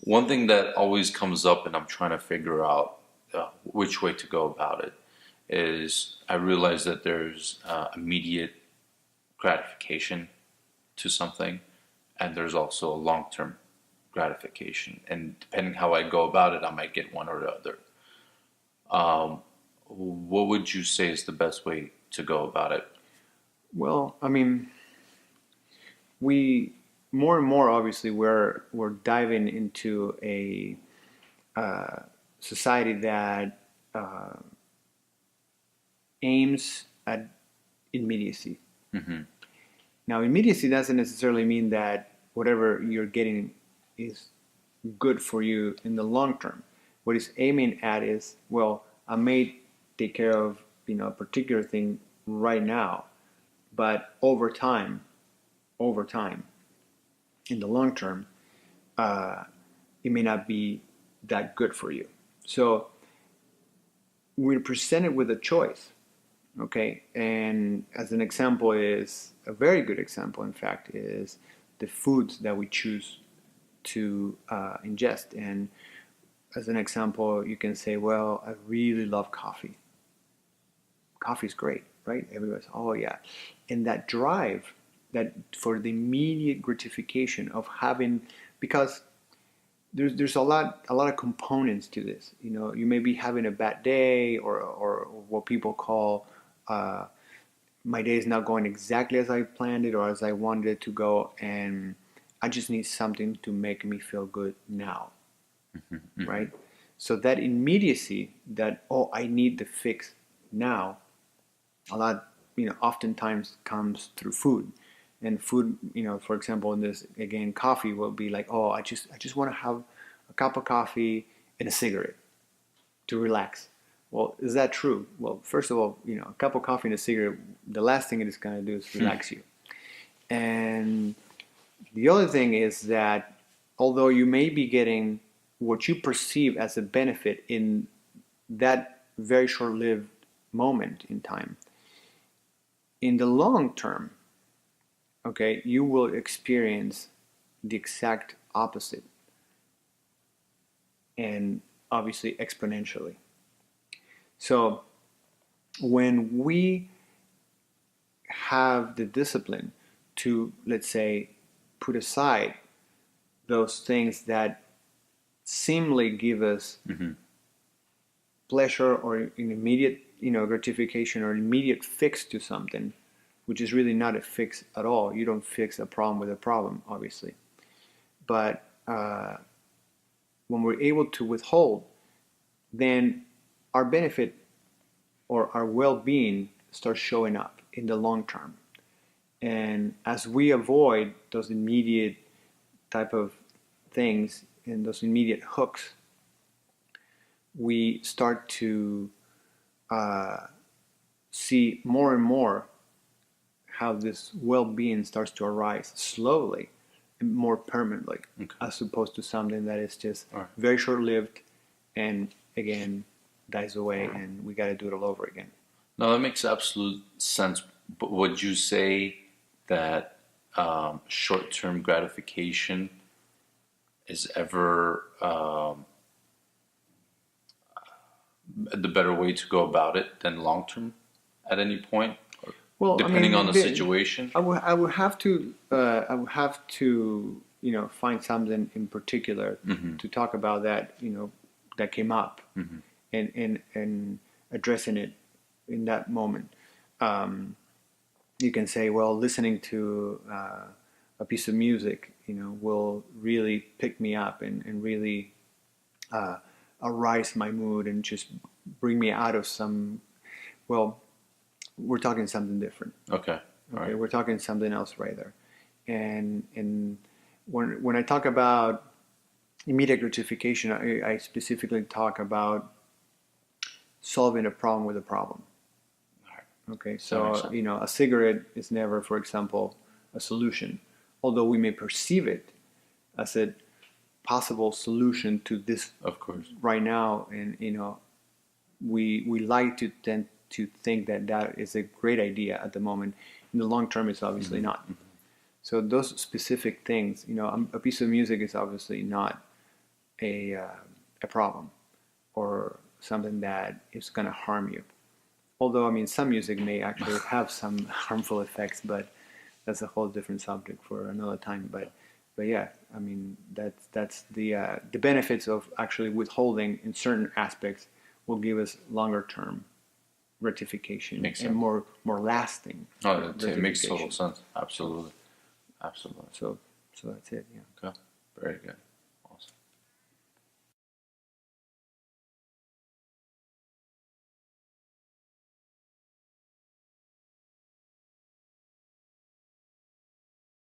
One thing that always comes up, and I'm trying to figure out which way to go about it, is I realize that there's immediate gratification to something, and there's also a long-term gratification. And depending how I go about it, I might get one or the other. Um, what would you say is the best way to go about it? Well, I mean, we more and more obviously we're diving into a uh, society that uh, aims at immediacy. Hmm. Now, immediacy doesn't necessarily mean that whatever you're getting is good for you in the long term. What it's aiming at is, well, I may take care of a particular thing right now, but over time, in the long term, uh, it may not be that good for you. So we're presented with a choice, okay? And as an example is a very good example, in fact, is the foods that we choose to ingest. And as an example, you can say, well, I really love coffee. Coffee's great, right? Everybody's, oh yeah. And that drive that for the immediate gratification of having, because there's a lot of components to this. You may be having a bad day, or what people call uh, my day is not going exactly as I planned it or as I wanted it to go, and I just need something to make me feel good now, Hmm. right? So that immediacy, that oh, I need the fix now, a lot, oftentimes comes through food. And food, for example, in this again, coffee will be like, oh, I just want to have a cup of coffee and a cigarette to relax. Well, is that true? Well, first of all, a cup of coffee and a cigarette, the last thing it is going to do is relax you. And the other thing is that although you may be getting what you perceive as a benefit in that very short-lived moment in time, in the long term, okay, you will experience the exact opposite, and obviously exponentially. So when we have the discipline to, let's say, put aside those things that seemingly give us Hmm. pleasure or an immediate, gratification or an immediate fix to something, which is really not a fix at all. You don't fix a problem with a problem, obviously. But when we're able to withhold, then our benefit or our well-being starts showing up in the long term. And as we avoid those immediate type of things and those immediate hooks, we start to uh, see more and more how this well-being starts to arise slowly and more permanently, Okay. as opposed to something that is just All right. very short-lived and again dies away, and we got to do it all over again. No, that makes absolute sense. But would you say that short-term gratification is ever the better way to go about it than long-term at any point, Well, I depending on mean, the situation? I would have to find something in particular Hmm. to talk about that that came up, Hmm. and addressing it in that moment. Um, you can say, well, listening to a piece of music, will really pick me up and really uh, arise my mood and just bring me out of some. Well, we're talking something different. Okay. All Okay, right. we're talking something else right there. And when I talk about immediate gratification, I specifically talk about solving a problem with a problem. All right. Okay, That makes so sense. a cigarette is never, for example, a solution, although we may perceive it as a possible solution to this Of course. right now, and we like to tend to think that that is a great idea at the moment. In the long term, it's obviously Hmm. not. So those specific things, a piece of music is obviously not a problem or something that is going to harm you. Although, I mean, some music may actually have some harmful effects, but that's a whole different subject for another time. But yeah, I mean, that's the benefits of actually withholding in certain aspects will give us longer term gratification Makes and sense. more lasting No, it makes total gratification. sense. Absolutely. Absolutely. So that's it. Yeah. Okay. Very good.